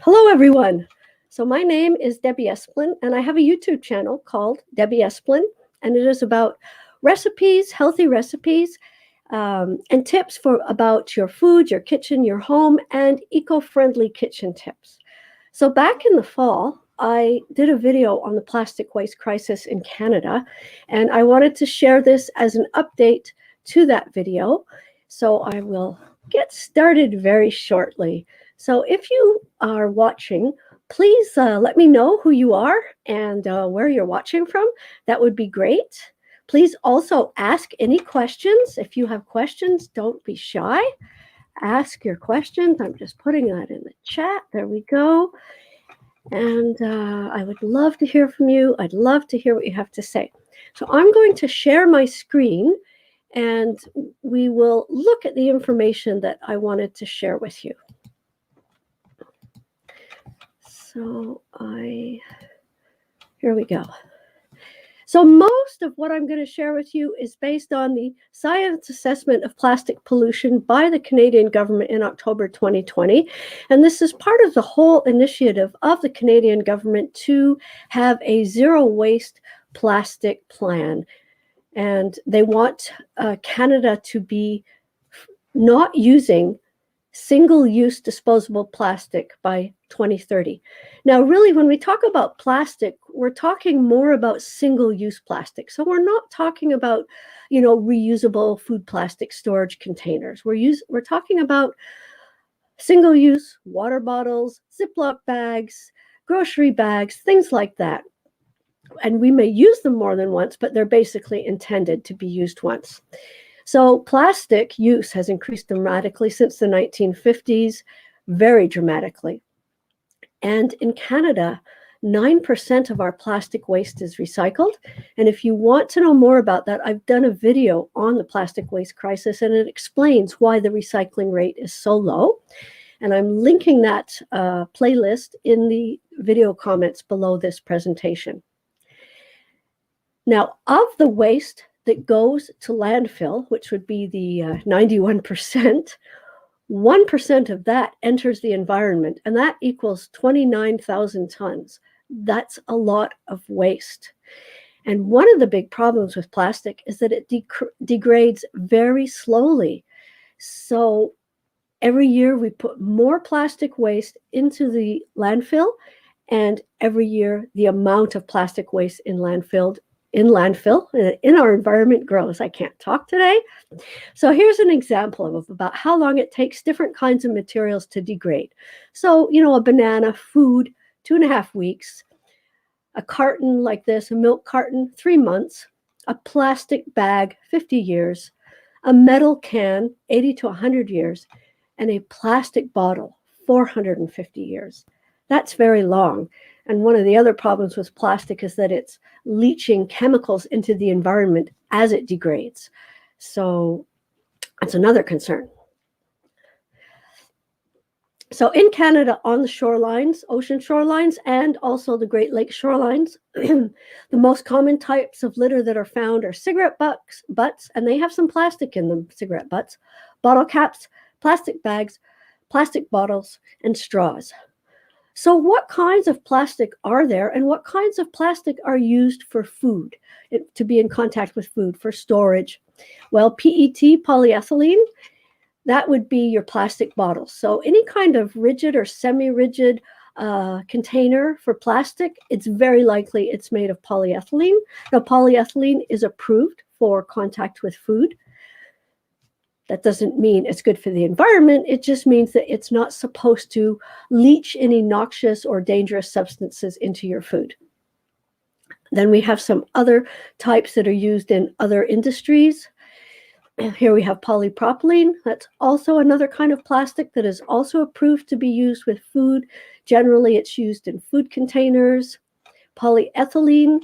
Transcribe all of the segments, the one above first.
Hello, everyone. So my name is Debbie Esplin, and I have a YouTube channel called Debbie Esplin, and it is about recipes, healthy recipes, and tips about your food, your kitchen, your home, and eco-friendly kitchen tips. So back in the fall, I did a video on the plastic waste crisis in Canada, and I wanted to share this as an update to that video. So I will get started very shortly. So if you are watching, please let me know who you are and where you're watching from. That would be great. Please also ask any questions. If you have questions, don't be shy. Ask your questions. I'm just putting that in the chat. There we go. And I would love to hear from you. I'd love to hear what you have to say. So I'm going to share my screen and we will look at the information that I wanted to share with you. So here we go. So most of what I'm going to share with you is based on the science assessment of plastic pollution by the Canadian government in October 2020. And this is part of the whole initiative of the Canadian government to have a zero waste plastic plan. And they want Canada to be not using single-use disposable plastic by 2030. Now, really, when we talk about plastic, we're talking more about single-use plastic. So we're not talking about, reusable food plastic storage containers. We're talking about single-use water bottles, Ziploc bags, grocery bags, things like that. And we may use them more than once, but they're basically intended to be used once. So plastic use has increased dramatically since the 1950s, very dramatically. And in Canada, 9% of our plastic waste is recycled. And if you want to know more about that, I've done a video on the plastic waste crisis, and it explains why the recycling rate is so low. And I'm linking that playlist in the video comments below this presentation. Now, of the waste that goes to landfill, which would be the 91%, 1% of that enters the environment, and that equals 29,000 tons. That's a lot of waste. And one of the big problems with plastic is that it degrades very slowly. So every year we put more plastic waste into the landfill, and every year the amount of plastic waste in landfill in our environment grows. I can't talk today. So here's an example of about how long it takes different kinds of materials to degrade. So, a banana, food, 2.5 weeks, a carton like this, a milk carton, 3 months, a plastic bag, 50 years, a metal can, 80 to 100 years, and a plastic bottle, 450 years. That's very long. And one of the other problems with plastic is that it's leaching chemicals into the environment as it degrades. So that's another concern. So in Canada, on the shorelines, ocean shorelines, and also the Great Lakes shorelines, the most common types of litter that are found are cigarette butts, and they have some plastic in them, cigarette butts, bottle caps, plastic bags, plastic bottles, and straws. So what kinds of plastic are there, and what kinds of plastic are used for food, to be in contact with food, for storage? Well, PET, polyethylene, that would be your plastic bottles. So any kind of rigid or semi-rigid container for plastic, it's very likely it's made of polyethylene. Now, polyethylene is approved for contact with food. That doesn't mean it's good for the environment. It just means that it's not supposed to leach any noxious or dangerous substances into your food. Then we have some other types that are used in other industries. Here we have polypropylene. That's also another kind of plastic that is also approved to be used with food. Generally, it's used in food containers. Polyethylene,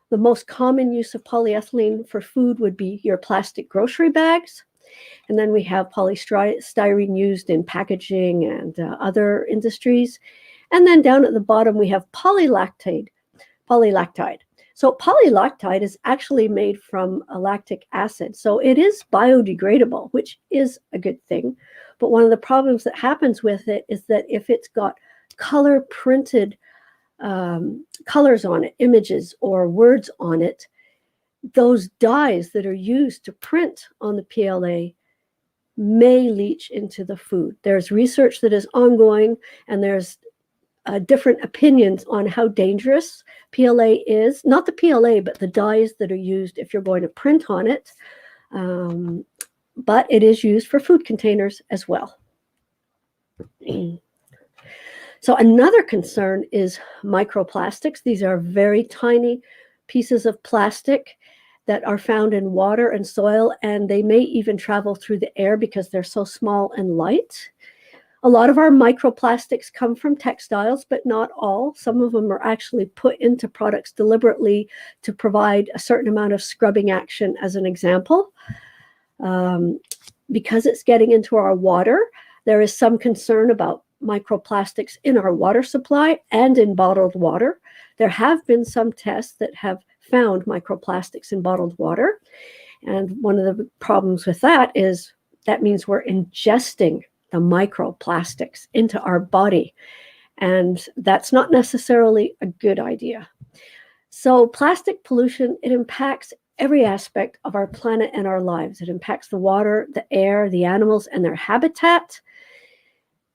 the most common use of polyethylene for food would be your plastic grocery bags. And then we have polystyrene used in packaging and other industries. And then down at the bottom, we have polylactide. So polylactide is actually made from a lactic acid. So it is biodegradable, which is a good thing. But one of the problems that happens with it is that if it's got color printed colors on it, images or words on it, those dyes that are used to print on the PLA may leach into the food. There's research that is ongoing, and there's different opinions on how dangerous PLA is. Not the PLA, but the dyes that are used if you're going to print on it. But it is used for food containers as well. So another concern is microplastics. These are very tiny pieces of plastic that are found in water and soil, and they may even travel through the air because they're so small and light. A lot of our microplastics come from textiles, but not all. Some of them are actually put into products deliberately to provide a certain amount of scrubbing action, as an example. Because it's getting into our water, there is some concern about microplastics in our water supply and in bottled water. There have been some tests that have found microplastics in bottled water. And one of the problems with that is that means we're ingesting the microplastics into our body. And that's not necessarily a good idea. So plastic pollution, it impacts every aspect of our planet and our lives. It impacts the water, the air, the animals and their habitat.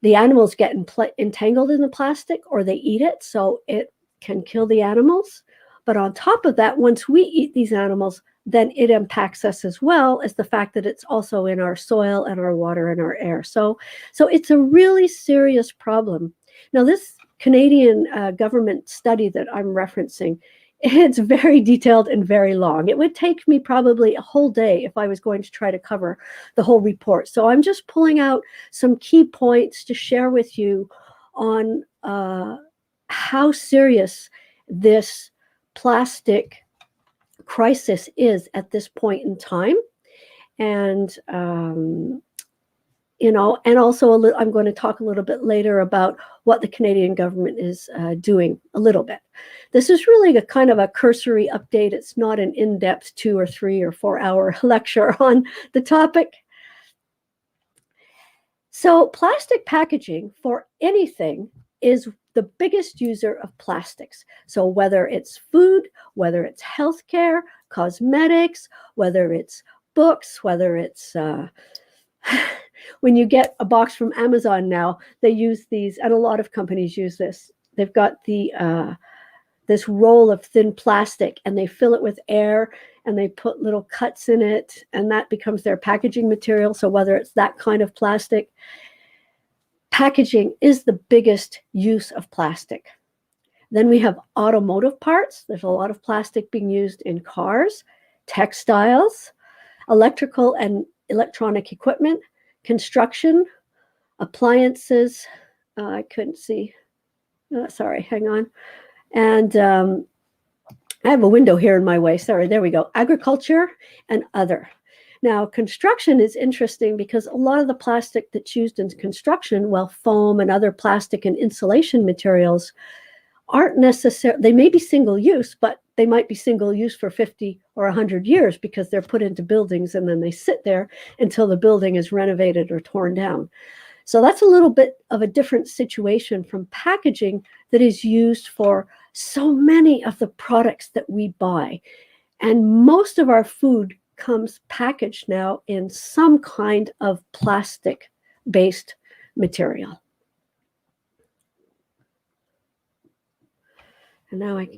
The animals get entangled in the plastic or they eat it, so it can kill the animals. But on top of that, once we eat these animals, then it impacts us as well as the fact that it's also in our soil and our water and our air. So it's a really serious problem. Now, this Canadian government study that I'm referencing, it's very detailed and very long. It would take me probably a whole day if I was going to try to cover the whole report. So I'm just pulling out some key points to share with you on how serious this plastic crisis is at this point in time. And, and also I'm going to talk a little bit later about what the Canadian government is doing a little bit. This is really a kind of a cursory update. It's not an in-depth 2 or 3 or 4 hour lecture on the topic. So plastic packaging for anything is the biggest user of plastics. So whether it's food, whether it's healthcare, cosmetics, whether it's books, whether it's when you get a box from Amazon now, they use these, and a lot of companies use this. They've got the this roll of thin plastic, and they fill it with air, and they put little cuts in it, and that becomes their packaging material. So whether it's that kind of plastic, packaging is the biggest use of plastic. Then we have automotive parts. There's a lot of plastic being used in cars, textiles, electrical and electronic equipment, construction, appliances. I couldn't see. Sorry, hang on. And I have a window here in my way. Sorry, there we go. Agriculture and other. Now, construction is interesting because a lot of the plastic that's used in construction, well, foam and other plastic and insulation materials aren't necessarily, they may be single use, but they might be single use for 50 or 100 years because they're put into buildings and then they sit there until the building is renovated or torn down. So that's a little bit of a different situation from packaging that is used for so many of the products that we buy. And most of our food comes packaged now in some kind of plastic-based material. And now I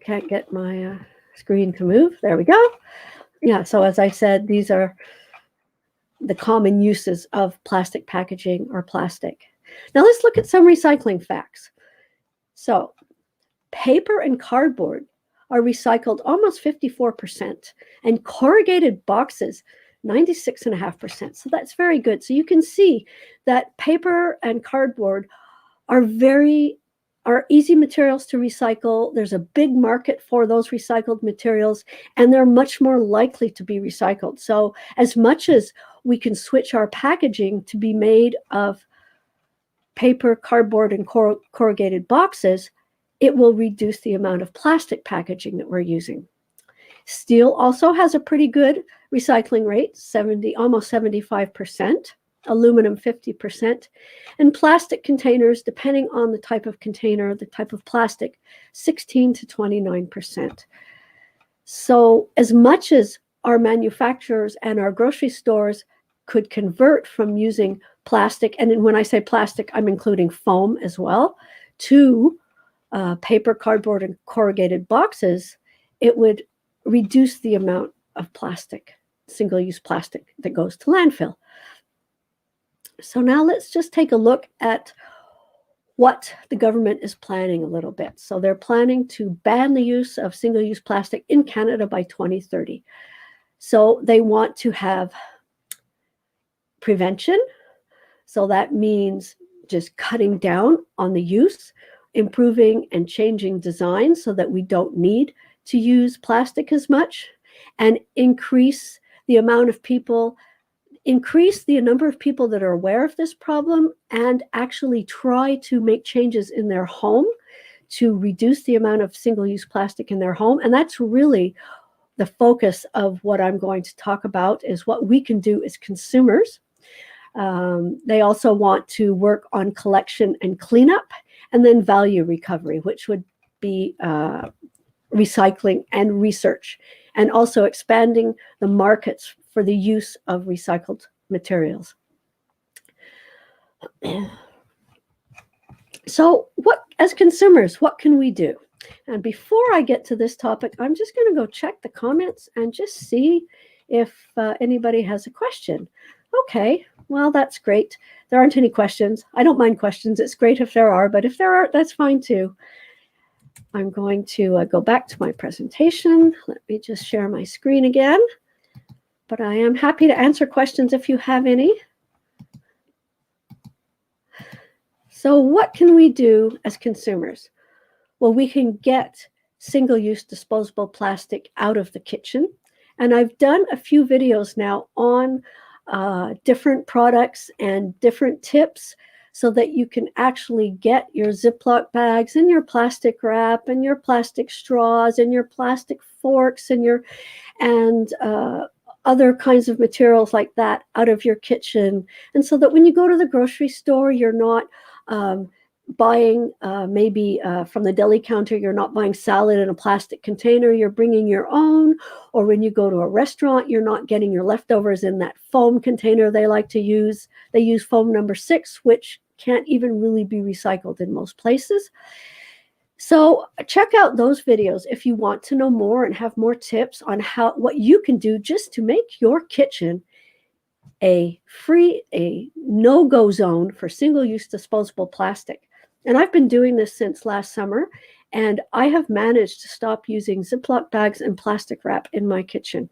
can't get my screen to move. There we go. Yeah, so as I said, these are the common uses of plastic packaging or plastic. Now let's look at some recycling facts. So paper and cardboard are recycled almost 54%, and corrugated boxes 96.5%. So that's very good. So you can see that paper and cardboard are easy materials to recycle. There's a big market for those recycled materials, and they're much more likely to be recycled. So as much as we can switch our packaging to be made of paper, cardboard, and corrugated boxes, it will reduce the amount of plastic packaging that we're using. Steel also has a pretty good recycling rate, almost 75%. aluminum 50%, and plastic containers, depending on the type of container, the type of plastic, 16 to 29%. So as much as our manufacturers and our grocery stores could convert from using plastic, and when I say plastic, I'm including foam as well, to paper, cardboard, and corrugated boxes, it would reduce the amount of plastic, single-use plastic, that goes to landfill. So now let's just take a look at what the government is planning a little bit. So they're planning to ban the use of single-use plastic in Canada by 2030. So they want to have prevention. So that means just cutting down on the use, improving and changing design so that we don't need to use plastic as much, and increase the amount of people, increase the number of people that are aware of this problem and actually try to make changes in their home to reduce the amount of single-use plastic in their home. And that's really the focus of what I'm going to talk about, is what we can do as consumers. They also want to work on collection and cleanup, and then value recovery, which would be recycling and research, and also expanding the markets for the use of recycled materials. So as consumers, what can we do? And before I get to this topic, I'm just going to go check the comments and just see if anybody has a question. Okay, well, that's great. There aren't any questions. I don't mind questions. It's great if there are, but if there aren't, that's fine too. I'm going to go back to my presentation. Let me just share my screen again. But I am happy to answer questions if you have any. So what can we do as consumers? Well, we can get single-use disposable plastic out of the kitchen. And I've done a few videos now on different products and different tips so that you can actually get your Ziploc bags and your plastic wrap and your plastic straws and your plastic forks and other kinds of materials like that out of your kitchen. And so that when you go to the grocery store, you're not buying maybe from the deli counter, you're not buying salad in a plastic container, you're bringing your own. Or when you go to a restaurant, you're not getting your leftovers in that foam container they like to use. They use foam number 6, which can't even really be recycled in most places. So check out those videos if you want to know more and have more tips on what you can do just to make your kitchen a no-go zone for single-use disposable plastic. And I've been doing this since last summer, and I have managed to stop using Ziploc bags and plastic wrap in my kitchen.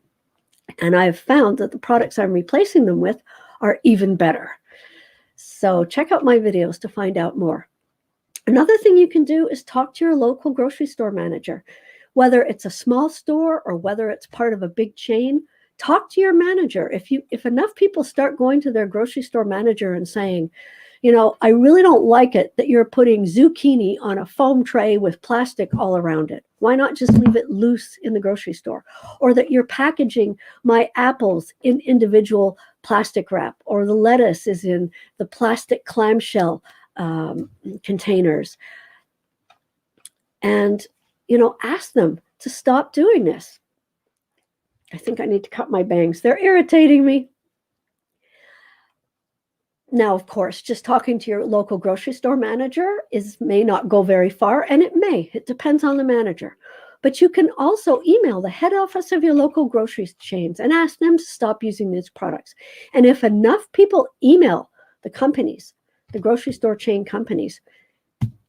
And I have found that the products I'm replacing them with are even better. So check out my videos to find out more. Another thing you can do is talk to your local grocery store manager. Whether it's a small store or whether it's part of a big chain, talk to your manager. If enough people start going to their grocery store manager and saying, you know, I really don't like it that you're putting zucchini on a foam tray with plastic all around it. Why not just leave it loose in the grocery store? Or that you're packaging my apples in individual plastic wrap, or the lettuce is in the plastic clamshell containers. And, you know, ask them to stop doing this. I think I need to cut my bangs. They're irritating me. Now, of course, just talking to your local grocery store manager may not go very far, and it may. It depends on the manager. But you can also email the head office of your local grocery chains and ask them to stop using these products. And if enough people email the companies, the grocery store chain companies,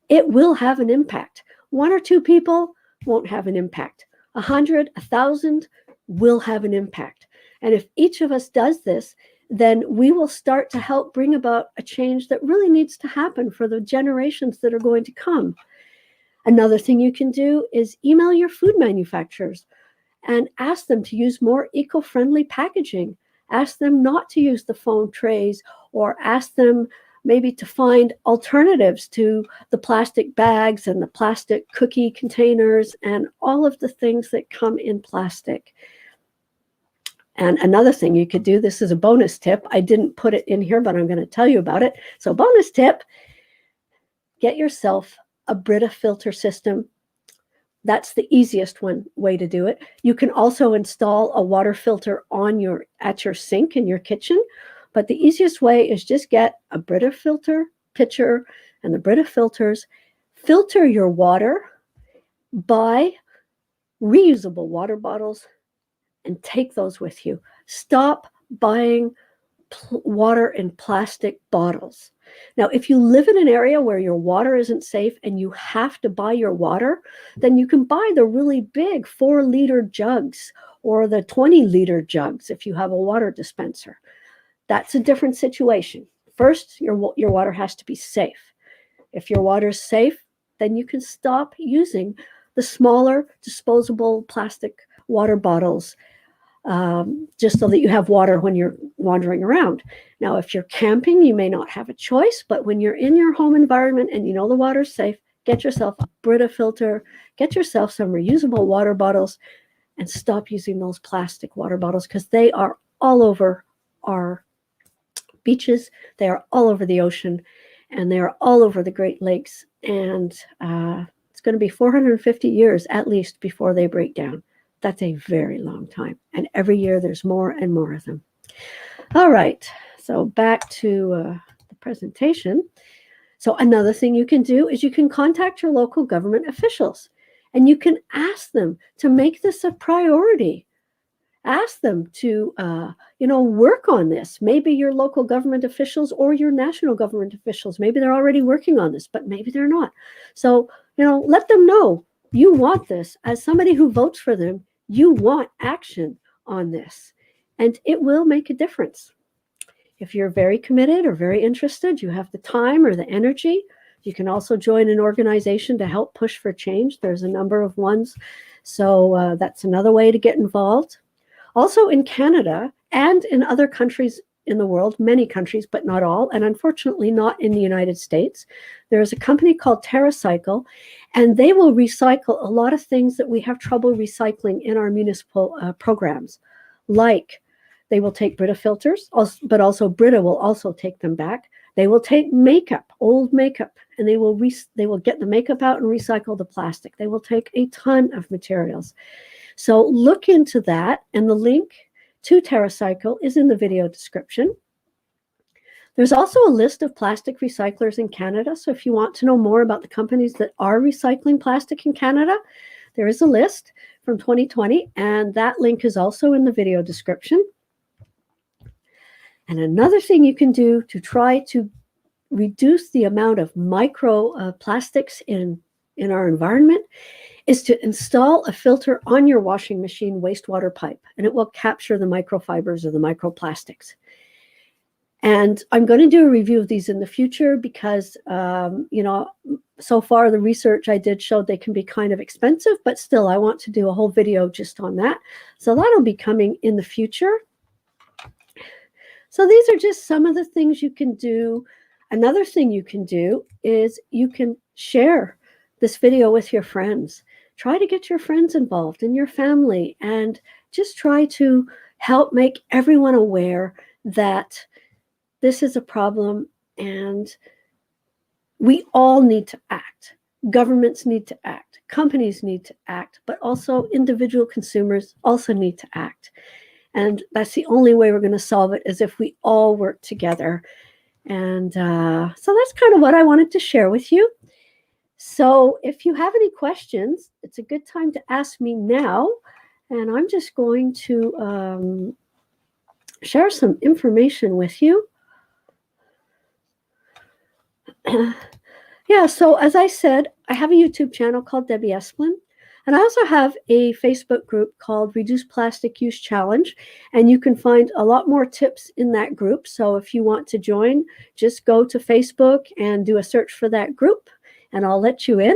it will have an impact. 1 or 2 people won't have an impact. 100, 1,000 will have an impact. And if each of us does this, then we will start to help bring about a change that really needs to happen for the generations that are going to come. Another thing you can do is email your food manufacturers and ask them to use more eco-friendly packaging. Ask them not to use the foam trays, or ask them maybe to find alternatives to the plastic bags and the plastic cookie containers and all of the things that come in plastic. And another thing you could do, this is a bonus tip. I didn't put it in here, but I'm going to tell you about it. So bonus tip, get yourself a Brita filter system. That's the easiest way to do it. You can also install a water filter at your sink in your kitchen, but the easiest way is just get a Brita filter pitcher and the Brita filters. Filter your water, buy reusable water bottles, and take those with you. Stop buying water in plastic bottles. Now, if you live in an area where your water isn't safe and you have to buy your water, then you can buy the really big 4-liter jugs or the 20-liter jugs if you have a water dispenser. That's a different situation. First, your water has to be safe. If your water is safe, then you can stop using the smaller disposable plastic water bottles, just so that you have water when you're wandering around. Now, if you're camping, you may not have a choice, but when you're in your home environment and you know the water's safe, get yourself a Brita filter, get yourself some reusable water bottles, and stop using those plastic water bottles, because they are all over our beaches, they are all over the ocean, and they are all over the Great Lakes, and it's going to be 450 years at least before they break down. That's a very long time. And every year there's more and more of them. All right. So back to the presentation. So another thing you can do is you can contact your local government officials and you can ask them to make this a priority. Ask them to, work on this. Maybe your local government officials or your national government officials, maybe they're already working on this, but maybe they're not. So, let them know you want this. As somebody who votes for them, you want action on this, and it will make a difference. If you're very committed or very interested, you have the time or the energy, you can also join an organization to help push for change. There's a number of ones. So that's another way to get involved. Also in Canada and in other countries in the world, many countries, but not all, and unfortunately not in the United States, there is a company called TerraCycle, and they will recycle a lot of things that we have trouble recycling in our municipal programs. Like they will take Brita filters, but also Brita will also take them back. They will take makeup, old makeup, and they will get the makeup out and recycle the plastic. They will take a ton of materials. So look into that, and the link to TerraCycle is in the video description. There's also a list of plastic recyclers in Canada. So if you want to know more about the companies that are recycling plastic in Canada, there is a list from 2020, and that link is also in the video description. And another thing you can do to try to reduce the amount of microplastics in our environment is to install a filter on your washing machine wastewater pipe, and it will capture the microfibers or the microplastics. And I'm going to do a review of these in the future because, so far the research I did showed they can be kind of expensive, but still I want to do a whole video just on that. So that'll be coming in the future. So these are just some of the things you can do. Another thing you can do is you can share this video with your friends. Try to get your friends involved and your family, and just try to help make everyone aware that this is a problem and we all need to act. Governments need to act. Companies need to act, but also individual consumers also need to act. And that's the only way we're going to solve it, is if we all work together. And so that's kind of what I wanted to share with you. So if you have any questions, it's a good time to ask me now. And I'm just going to share some information with you. Yeah, so as I said, I have a YouTube channel called Debbie Esplin. And I also have a Facebook group called Reduce Plastic Use Challenge. And you can find a lot more tips in that group. So if you want to join, just go to Facebook and do a search for that group, and I'll let you in.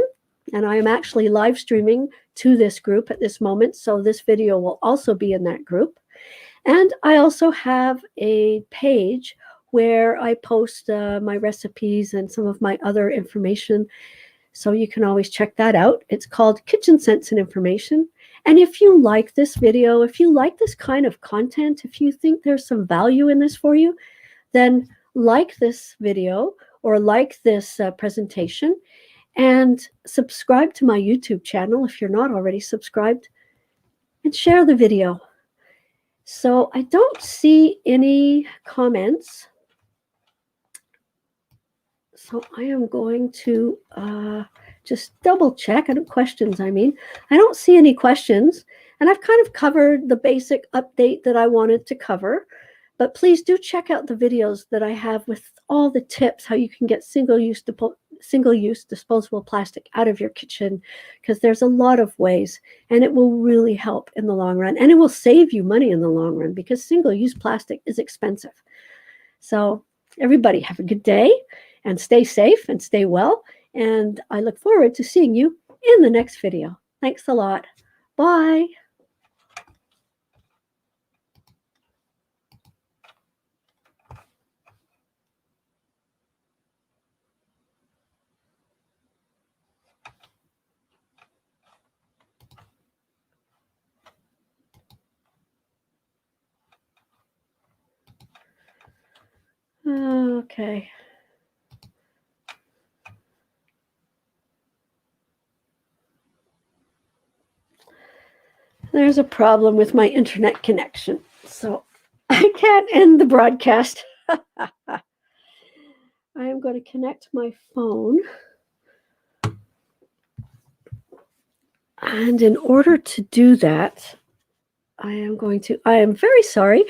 And I am actually live streaming to this group at this moment, so this video will also be in that group. And I also have a page where I post my recipes and some of my other information, so you can always check that out. It's called Kitchen Sense and Information, And if you like this video, if you like this kind of content, if you think there's some value in this for you, then like this video or like this presentation, and subscribe to my YouTube channel if you're not already subscribed, and share the video. So I don't see any comments. So I am going to just double check. Questions, I mean. I don't see any questions. And I've kind of covered the basic update that I wanted to cover. But please do check out the videos that I have with all the tips, how you can get single-use disposable plastic out of your kitchen, because there's a lot of ways, and it will really help in the long run. And it will save you money in the long run, because single-use plastic is expensive. So everybody have a good day, and stay safe and stay well. And I look forward to seeing you in the next video. Thanks a lot. Bye. Okay. There's a problem with my internet connection, so I can't end the broadcast. I am going to connect my phone. And in order to do that, I am very sorry,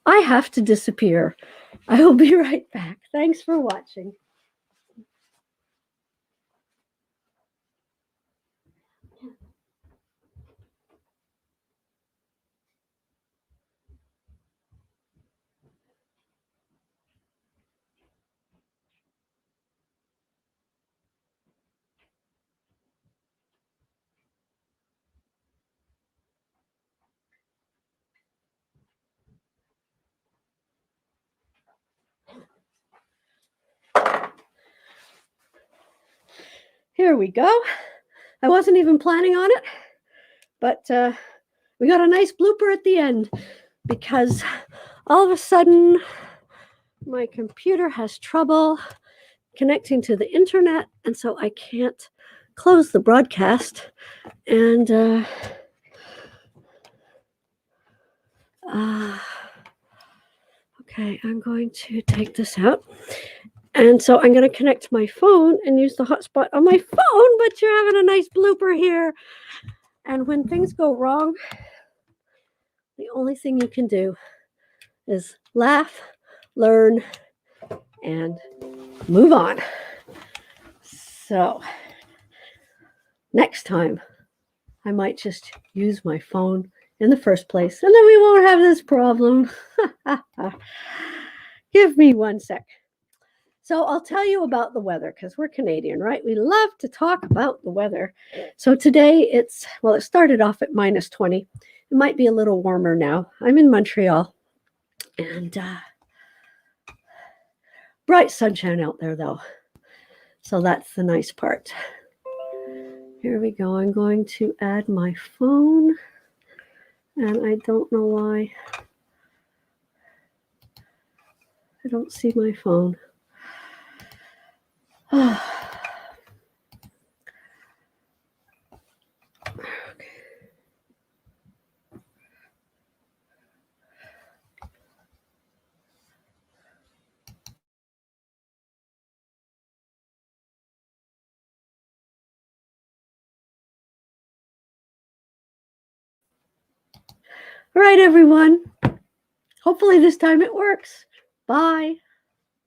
I have to disappear. I will be right back. Thanks for watching. Here we go. I wasn't even planning on it, but we got a nice blooper at the end, because all of a sudden my computer has trouble connecting to the internet, and so I can't close the broadcast. And okay, I'm going to take this out. And so I'm going to connect my phone and use the hotspot on my phone, but you're having a nice blooper here. And when things go wrong, the only thing you can do is laugh, learn, and move on. So next time, I might just use my phone in the first place, and then we won't have this problem. Give me one sec. So I'll tell you about the weather, because we're Canadian, right? We love to talk about the weather. So today it started off at -20. It might be a little warmer now. I'm in Montreal, and bright sunshine out there, though. So that's the nice part. Here we go. I'm going to add my phone, and I don't know why I don't see my phone. Okay. All right, everyone. Hopefully this time it works. Bye.